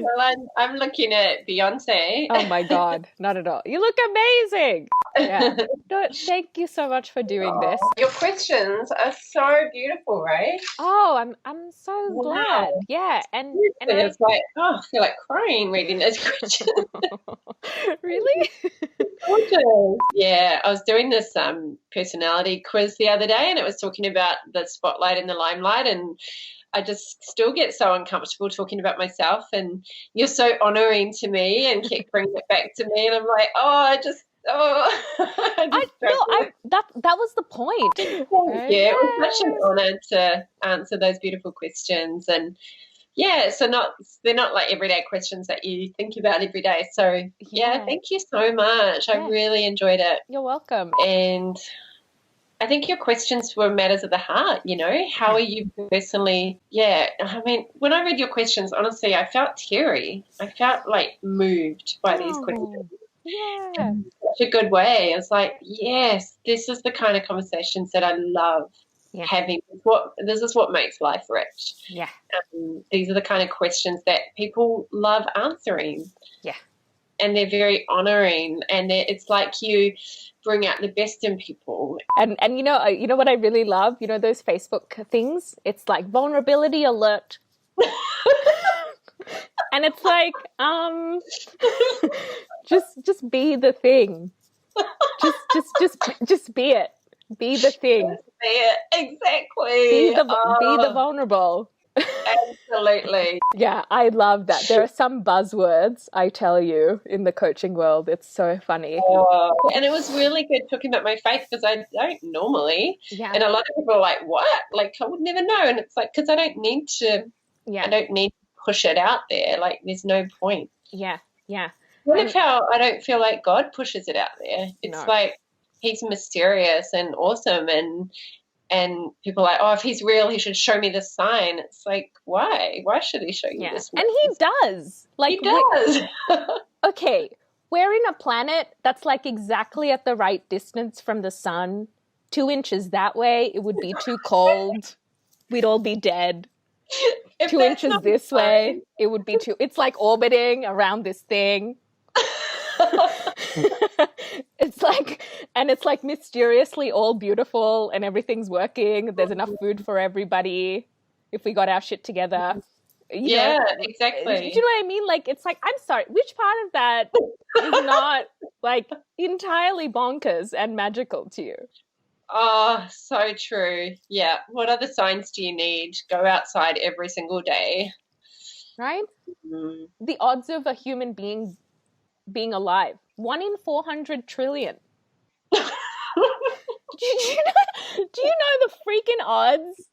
Well, I'm looking at Beyonce. Oh my God, not at all. You look amazing. Yeah. No, thank you so much for doing this. Your questions are so beautiful, Ray. Oh, I'm so glad. Yeah, and it's like, oh, I feel like crying reading those questions. Really? Gorgeous. Yeah, I was doing this personality quiz the other day, and it was talking about the spotlight and the limelight, and I just still get so uncomfortable talking about myself, and you're so honouring to me and keep bringing it back to me, and I'm like, that was the point. Right? Yeah, it was such an honour to answer those beautiful questions, and yeah, so they're not like everyday questions that you think about every day. So yeah, thank you so much. Yeah. I really enjoyed it. You're welcome. And I think your questions were matters of the heart, you know. How are you personally? Yeah, I mean, when I read your questions, honestly, I felt teary. I felt like moved by these questions. Yeah. In such a good way. It's like, yes, this is the kind of conversations that I love having. This is what makes life rich. Yeah. These are the kind of questions that people love answering. Yeah. And they're very honouring, and it's like you bring out the best in people. And you know what I really love? You know those Facebook things? It's like vulnerability alert. And it's like, just be the thing. Just be it. Be the thing. Be it. Exactly. Be the vulnerable. Absolutely. Yeah, I love that. There are some buzzwords, I tell you, in the coaching world. It's so funny. And it was really good talking about my faith because I don't normally. Yeah. And a lot of people are like, what? Like, I would never know. And it's like, because I don't need to. Yeah. I don't need to push it out there. Like, there's no point. Yeah. Yeah. What if how I don't feel like God pushes it out there? It's like he's mysterious and awesome, and people are like, oh, if he's real, he should show me the sign. It's like, why? Why should he show you this? And he does. Like, he does. Okay, we're in a planet that's like exactly at the right distance from the sun. 2 inches that way, it would be too cold. We'd all be dead. 2 inches this way, it would be too... It's like orbiting around this thing. It's like mysteriously all beautiful and everything's working. There's enough food for everybody if we got our shit together. You know? Exactly. Do you know what I mean? Like, it's like, I'm sorry, which part of that is not like entirely bonkers and magical to you? Oh, so true. Yeah. What other signs do you need? Go outside every single day. Right? Mm. The odds of a human being alive, 1 in 400 trillion. Do you know the freaking odds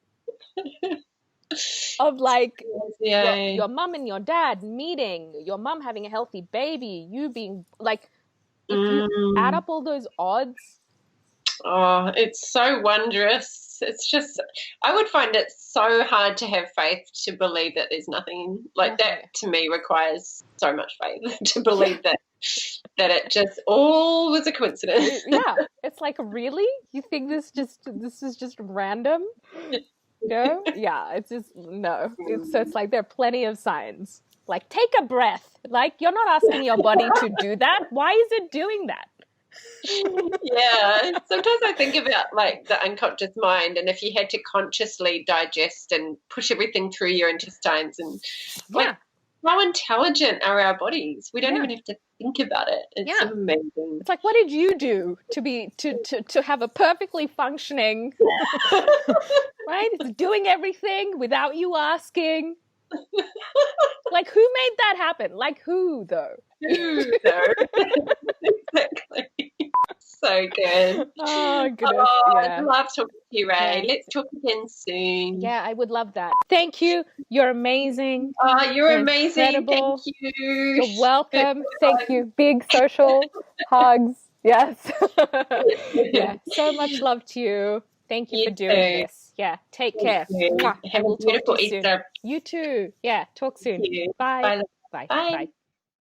of like your mum and your dad meeting, your mum having a healthy baby, you being like, if you add up all those odds. Oh, it's so wondrous. It's just, I would find it so hard to have faith to believe that there's nothing like that. To me requires so much faith to believe that it just all was a coincidence. Yeah, it's like, really? You think this is just random? No? Yeah, it's just, no. It's like there are plenty of signs. Like, take a breath. Like, you're not asking your body to do that. Why is it doing that? Yeah, sometimes I think about like the unconscious mind, and if you had to consciously digest and push everything through your intestines, and like how intelligent are our bodies? We don't even have to think about it. It's amazing. It's like, what did you do to have a perfectly functioning right? It's doing everything without you asking. Like, who made that happen? Like, who, though? Who, though? Exactly. So good. Oh, goodness. Oh, I Yeah. love talking to you, Ray. Yeah. Let's talk again soon. Yeah, I would love that. Thank you. You're amazing. You're You're amazing. incredible. Thank you. You're welcome. Thank you. Big social hugs. Yes. Yeah. So much love to you. Thank you You for doing too. this. Yeah. Take Thank care. you. Mwah. I Have a will talk to beautiful you soon. Easter. You too. Yeah. Talk soon. Thank you. Bye. Bye. Bye. Bye. Bye.